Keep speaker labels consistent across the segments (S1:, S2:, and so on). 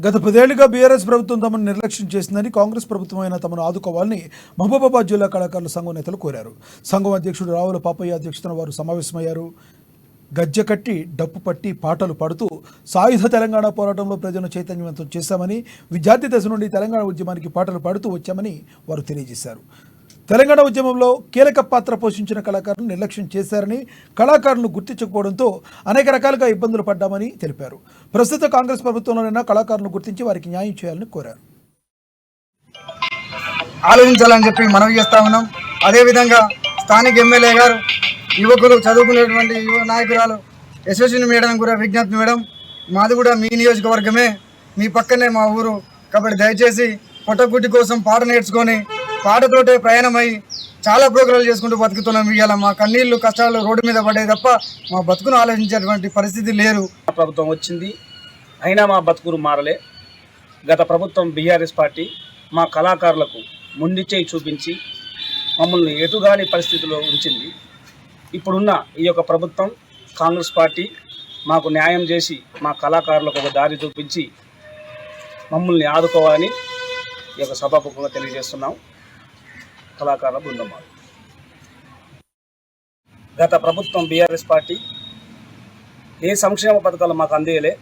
S1: గత 10 ఏళ్లుగా బీఆర్ఎస్ ప్రభుత్వం తమను నిర్లక్ష్యం చేసిందని కాంగ్రెస్ ప్రభుత్వం అయినా తమను ఆదుకోవాలని మహబూబాబాద్ జిల్లా కళాకారుల సంఘం నేతలు కోరారు. సంఘం అధ్యక్షుడు రావుల పాపయ్య అధ్యక్షతన వారు సమావేశమయ్యారు. గజ్జె కట్టి డప్పు పట్టి పాటలు పాడుతూ సాయుధ తెలంగాణ పోరాటంలో ప్రజలను చైతన్యవంతం చేశామని, విద్యార్థి దశ నుండి తెలంగాణ ఉద్యమానికి పాటలు పాడుతూ వచ్చామని వారు తెలియజేశారు. తెలంగాణ ఉద్యమంలో కీలక పాత్ర పోషించిన కళాకారులు నిర్లక్ష్యం చేశారని, కళాకారులను గుర్తించకపోవడంతో అనేక రకాలుగా ఇబ్బందులు పడ్డామని తెలిపారు. ప్రస్తుత కాంగ్రెస్ ప్రభుత్వంలోనైనా కళాకారులను గుర్తించి వారికి న్యాయం చేయాలని కోరారు.
S2: ఆలోచించాలని చెప్పి మనవి చేస్తా ఉన్నాం. అదేవిధంగా స్థానిక ఎమ్మెల్యే గారు యువకులు చదువుకునేటువంటి యువ నాయకురాలు యశస్విని మేడం కూడా విజ్ఞప్తి, మేడం మాది కూడా మీ నియోజకవర్గమే, మీ పక్కనే మా ఊరు, కాబట్టి దయచేసి పొట్టగుడ్డి కోసం పాట నేర్చుకొని పాటతోటే ప్రయాణమై చాలా ప్రోగ్రాలు చేసుకుంటూ బతుకుతున్నాం. ఇవాళ మా కన్నీళ్లు కష్టాలు రోడ్డు మీద పడ్డాయి తప్ప మా బతుకును ఆలోచించేటువంటి పరిస్థితి లేరు.
S3: ప్రభుత్వం వచ్చింది, అయినా మా బతుకులు మారలే. గత ప్రభుత్వం బీఆర్ఎస్ పార్టీ మా కళాకారులకు ముండిచేయి చూపించి మమ్మల్ని ఎటుగాని పరిస్థితిలో ఉంచింది. ఇప్పుడున్న ఈ యొక్క ప్రభుత్వం కాంగ్రెస్ పార్టీ మాకు న్యాయం చేసి మా కళాకారులకు ఒక దారి చూపించి మమ్మల్ని ఆదుకోవాలని ఈ యొక్క సభాముఖంగా తెలియజేస్తున్నాం. కళాకారుల బృందం గత ప్రభుత్వం బీఆర్ఎస్ పార్టీ ఏ సంక్షేమ పథకాలు మాకు అందేయలే.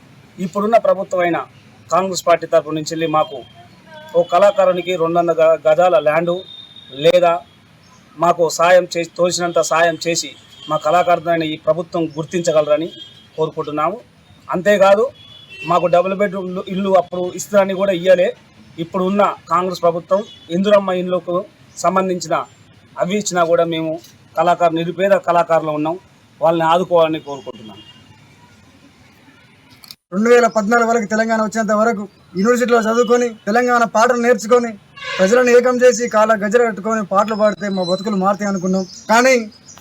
S3: ఇప్పుడున్న ప్రభుత్వం అయిన కాంగ్రెస్ పార్టీ తరపు నుంచి వెళ్ళి మాకు ఓ కళాకారునికి 200 గజాల ల్యాండు లేదా మాకు సాయం చేసి తోచినంత సాయం చేసి మా కళాకారులైన ఈ ప్రభుత్వం గుర్తించగలరని కోరుకుంటున్నాము. అంతేకాదు మాకు డబుల్ బెడ్రూమ్ ఇల్లు అప్పుడు ఇస్తారని కూడా ఇయ్యలే. ఇప్పుడు ఉన్న కాంగ్రెస్ ప్రభుత్వం ఇందిరమ్మ ఇళ్ళకు సంబంధించిన అవి ఇచ్చినా కూడా మేము నిరుపేద కళాకారులు ఉన్నాం, వాళ్ళని ఆదుకోవాలని కోరుకుంటున్నాం.
S2: 2014 వరకు తెలంగాణ వచ్చేంత వరకు యూనివర్సిటీలో చదువుకొని తెలంగాణ పాటలు నేర్చుకొని ప్రజలను ఏకం చేసి కాళ్ళ గజర కట్టుకొని పాటలు పాడితే మా బతుకులు మారుతాయి అనుకున్నాం. కానీ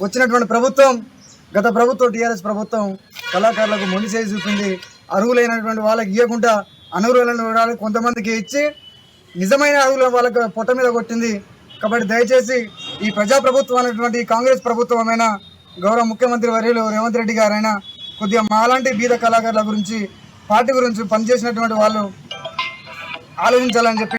S2: వచ్చినటువంటి ప్రభుత్వం, గత ప్రభుత్వం టీఆర్ఎస్ ప్రభుత్వం కళాకారులకు మొండి చేసి చూపింది. అర్హులైనటువంటి వాళ్ళకి ఇవ్వకుండా అనర్హులైన వాళ్ళకి కొంతమందికి ఇచ్చి నిజమైన అర్హుల వాళ్ళకి పొట్ట మీద కొట్టింది. కాబట్టి దయచేసి ఈ ప్రజాప్రభుత్వం అనేటువంటి కాంగ్రెస్ ప్రభుత్వమైనా గౌరవ ముఖ్యమంత్రి వర్యులు రేవంత్ రెడ్డి గారైనా కొద్దిగా మాలాంటి బీద కళాకారుల గురించి, పార్టీ గురించి పనిచేసినటువంటి వాళ్ళు ఆలోచించాలని చెప్పి